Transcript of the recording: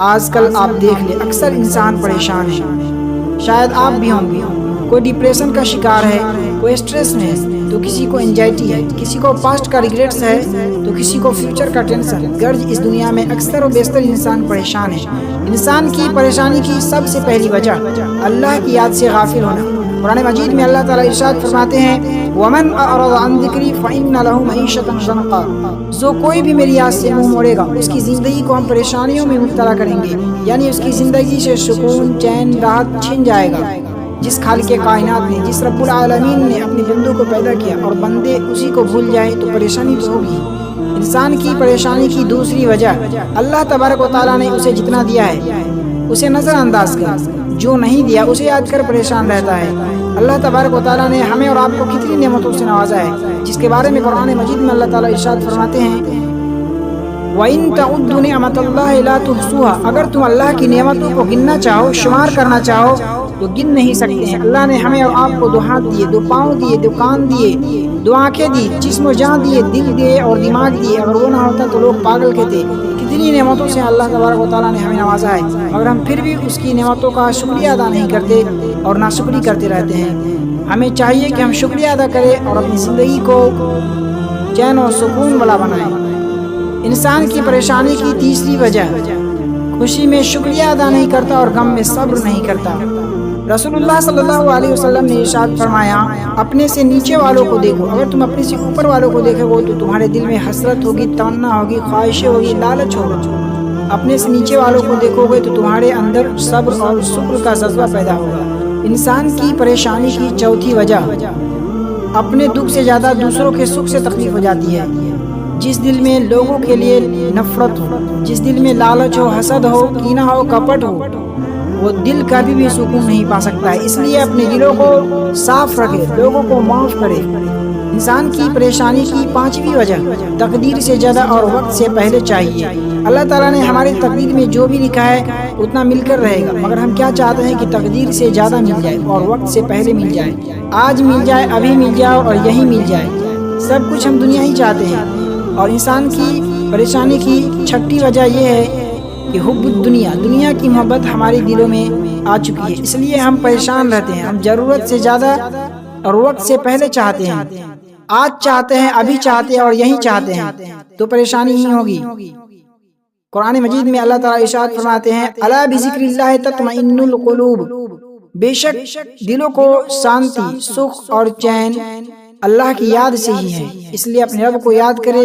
آج کل آپ دیکھ لیں اکثر انسان پریشان ہے، شاید آپ بھی ہوں گے۔ کوئی ڈپریشن کا شکار ہے، کوئی اسٹریس میں ہے تو کسی کو انجائٹی ہے، کسی کو پاسٹ کا ریگریٹس ہے تو کسی کو فیوچر کا ٹینشن۔ غرض اس دنیا میں اکثر و بیشتر انسان پریشان ہے۔ انسان کی پریشانی کی سب سے پہلی وجہ اللہ کی یاد سے غافل ہونا۔ قرآن مجید میں اللہ تعالیٰ ارشاد فرماتے ہیں وَمَنْ أَعْرَضَ عَنْ ذِكْرِي فَإِنَّ لَهُ مَعِيشَةً ضَنْكًا، جو کوئی بھی میری یاد سے منہ موڑے گا اس کی زندگی کو ہم پریشانیوں میں مبتلا کریں گے، یعنی اس کی زندگی سے سکون، چین، راحت چھن جائے گا۔ جس خالق کائنات نے، جس رب العالمین نے اپنے بندوں کو پیدا کیا اور بندے اسی کو بھول جائیں تو پریشانی تو ہوگی۔ انسان کی پریشانی کی دوسری وجہ اللہ تبارک و تعالیٰ نے اسے جتنا دیا ہے اسے نظر انداز کر، جو نہیں دیا اسے یاد کر پریشان رہتا ہے۔ اللہ تبارک و تعالیٰ نے ہمیں اور آپ کو کتنی نعمتوں سے نوازا ہے، جس کے بارے میں قرآن مجید میں اللہ تعالیٰ ارشاد فرماتے ہیں وَإِن تَعُدُّوا نِعْمَةَ اللَّهِ لَا تُحْصُوهَا، اگر تم اللہ کی نعمتوں کو گننا چاہو، شمار کرنا چاہو تو گن نہیں سکتے ہیں۔ اللہ نے ہمیں اور آپ کو دو ہاتھ دیے، دو پاؤں دیے، دو کان دیے، دو آنکھیں دی، جسم و جان دیے، دل دیے اور دماغ دیے۔ اگر وہ نہ ہوتا تو لوگ پاگل کہتے۔ کتنی نعمتوں سے اللہ تبارک و تعالیٰ نے ہمیں نوازا ہے، مگر ہم پھر بھی اس کی نعمتوں کا شکریہ ادا نہیں کرتے اور ناشکری کرتے رہتے ہیں۔ ہمیں چاہیے کہ ہم شکریہ ادا کریں اور اپنی زندگی کو چین و سکون والا بنائیں۔ انسان کی پریشانی کی تیسری وجہ خوشی میں شکریہ ادا نہیں کرتا اور غم میں صبر نہیں کرتا۔ رسول اللہ صلی اللہ علیہ وسلم نے ارشاد فرمایا اپنے سے نیچے والوں کو دیکھو، اگر تم اپنے سے اوپر والوں کو دیکھو گے تو تمہارے دل میں حسرت ہوگی، تمنا ہوگی، خواہشیں ہوگی، لالچ ہوگا۔ اپنے سے نیچے والوں کو دیکھو گے تو تمہارے اندر صبر اور شکر کا جذبہ پیدا ہوگا۔ انسان کی پریشانی کی چوتھی وجہ اپنے دکھ سے زیادہ دوسروں کے سکھ سے تکلیف ہو جاتی ہے۔ جس دل میں لوگوں کے لیے نفرت ہو، جس دل میں لالچ ہو، حسد ہو، کینہ ہو، کپٹ ہو، وہ دل کبھی بھی سکون نہیں پا سکتا ہے۔ اس لیے اپنے دلوں کو صاف رکھے، لوگوں کو معاف کرے۔ انسان کی پریشانی کی پانچویں وجہ تقدیر سے زیادہ اور وقت سے پہلے چاہیے۔ اللہ تعالیٰ نے ہماری تقدیر میں جو بھی لکھا ہے اتنا مل کر رہے گا، مگر ہم کیا چاہتے ہیں کہ تقدیر سے زیادہ مل جائے اور وقت سے پہلے مل جائے، آج مل جائے، ابھی مل جائے اور یہی مل جائے۔ سب کچھ ہم دنیا ہی چاہتے ہیں۔ اور انسان کی پریشانی کی چھٹی وجہ یہ ہے کہ حب الدنیا، دنیا کی محبت ہمارے دلوں میں آ چکی ہے، اس لیے ہم پریشان رہتے ہیں۔ ہم ضرورت سے زیادہ اور وقت سے پہلے چاہتے ہیں، آج چاہتے ہیں، ابھی چاہتے ہیں اور یہی چاہتے ہیں، تو پریشانی ہی ہوگی۔ قرآن مجید میں اللہ تعالیٰ ارشاد فرماتے ہیں الا بذکر اللہ تطمئن القلوب، بے شک دلوں کو شانتی، سکھ اور چین اللہ کی یاد سے ہی ہے، اس لیے اپنے رب کو یاد کرے۔